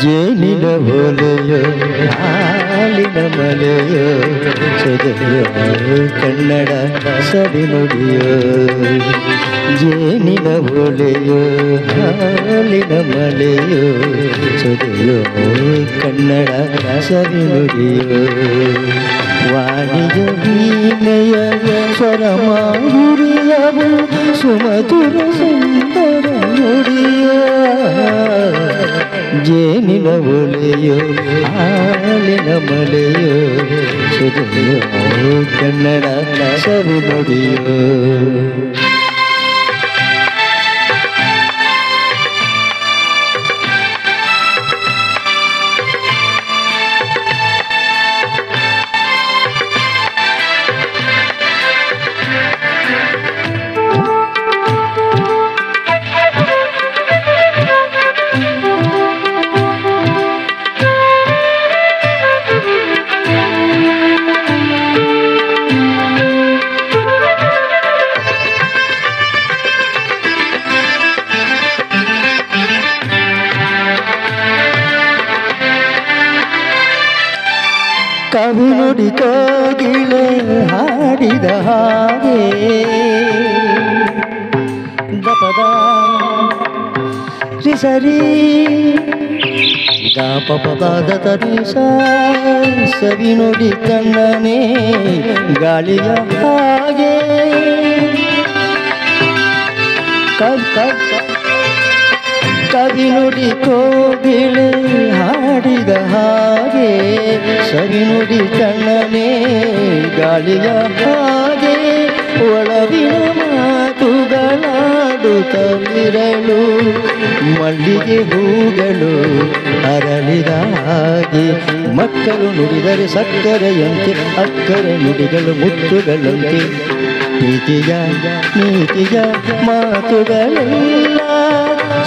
ಜೇನಿನ ಒಲೆಯೋ ಹಾಲಿನ ಮಲೆಯೋ ಸೊದೆಯೋ ಕನ್ನಡ ಸವಿ ನುಡಿಯೋ ಜೇನಿನ ಒಲೆಯೋ ಹಾಲಿನ ಮಲೆಯೋ ಸೊದೆಯೋ ಕನ್ನಡ ಸವಿ ನುಡಿಯೋ ವಾಣಿಯ ವೀಣೆಯ ಸ್ವರ ಮಾಧುರ್ಯವು ಸುಮಧುರ ಸುಂದರ ನುಡಿಯೋ ಜೇನಿನ ಒಲೆಯೋ ಹಾಲಿನ ಮಲೆಯೋ ಸುದೆಯೋ ಕನ್ನಡ ಸವಿ ನುಡಿಯೋ ಕವಿ ನುಡಿ ಕೋಗಿಲೆ ಹಾಡಿದ ಹಾಗೆ ದಪದ ರಿಸರಿ ದಾಪಪದ ತರಿಸ ಸವಿ ನುಡಿ ಕಣ್ಣನೆ ಗಾಳಿಯ ಹಾಗೆ ಕವಿ ನುಡಿ ಕೋಗಿಲೆ ಹಾಡಿದ ಹಾಗೆ ಸವಿ ನುಡಿ ಕಣ್ಣನೆ ಗಾಳಿಯ ಹಾಗೆ ಒಳವಿನ ಮಾತುಗಳಾಡುತ್ತಲಿರಲು ಮಲ್ಲಿಗೆ ಹೂಗಳು ಅರಳಿದ ಹಾಗೆ ಮಕ್ಕಳು ನುಡಿದರೆ ಸಕ್ಕರೆಯಂತೆ ಅಕ್ಕರೆ ನುಡಿಗಳು ಮುತ್ತುಗಳಂತೆ ಪ್ರೀತಿಯ ನೀತಿಯ ಮಾತುಗಳೆಲ್ಲ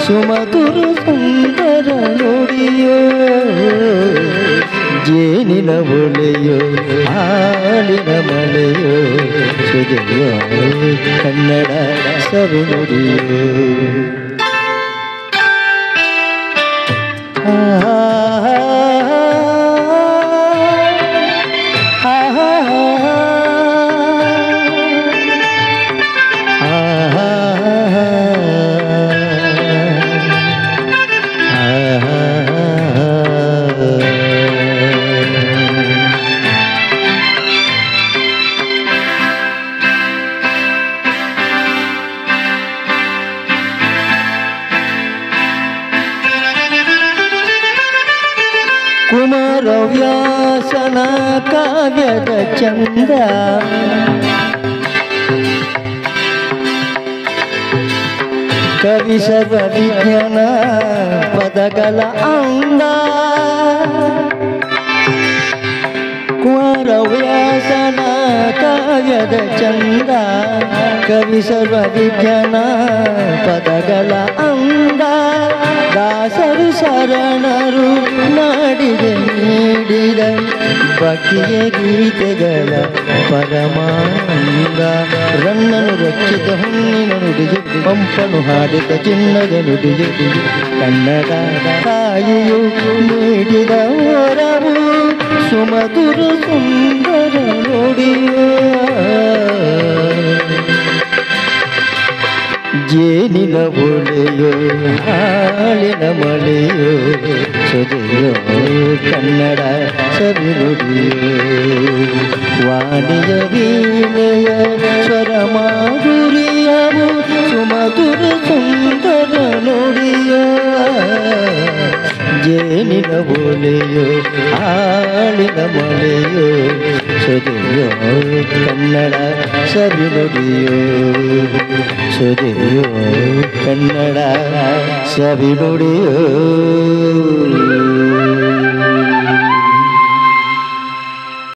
ಸುಮಧುರ ಸುಂದರ ನುಡಿಯೋ ಜೇನಿನ ಒಲೆಯೋ ಹಾಲಿನ ಮಲೆಯೋ ಸುದೆಯೋ ಕನ್ನಡ ಸವಿ ನುಡಿಯೋ ಕುಮಾರವ್ಯಾಸನ ಕಾವ್ಯದ ಚಂದ ಕವಿ ಸರ್ವ ವಿಜ್ಞಾನ ಪದಗಳ ಅಂದ ಕುಮಾರವ್ಯಾಸನ ಕಾವ್ಯದ ಚಂದ ಕವಿ ಸರ್ವ ವಿಜ್ಞಾನ ಪದಗಳ ಅಂದ ದಾಸರು ಶರಣರು ನಾಡಿಗೆ ನೀಡಿದ ಭಕ್ತಿಯ ಗೀತೆಗಳ ಪರಮಾನಂದ ರನ್ನನು ರಕ್ಷಿತ ಹೊನ್ನಿನ ನುಡಿಯು ಪಂಪನು ಹಾಡಿದ ಚಿನ್ನದ ನುಡಿಯು ಕನ್ನಡ ತಾಯಿಯು ನೀಡಿದ ವರವು ಸುಮಧುರ ಸುಂದರ ನುಡಿಯೋ ಜೇನಿನ ಒಲೆಯೋ ಹಾಲಿನ ಮಲೆಯೋ ಸುದೆಯೋ ಕನ್ನಡ ಸವಿ ನುಡಿಯೋ ವಾಣಿಯ ವೀಣೆಯ ಸ್ವರ ಮಾಧುರ್ಯವು ಸುಮಧುರ ಸುಂದರ ನುಡಿಯೋ ಜೇನಿನ ಒಲೆಯೋ ಹಾಲಿನ ಮಲೆಯೋ ಸುದೆಯೋ ಕನ್ನಡ ಸವಿ ನುಡಿಯೋ ಸುದೆಯೋ ಕನ್ನಡ ಸವಿ ನುಡಿಯೋ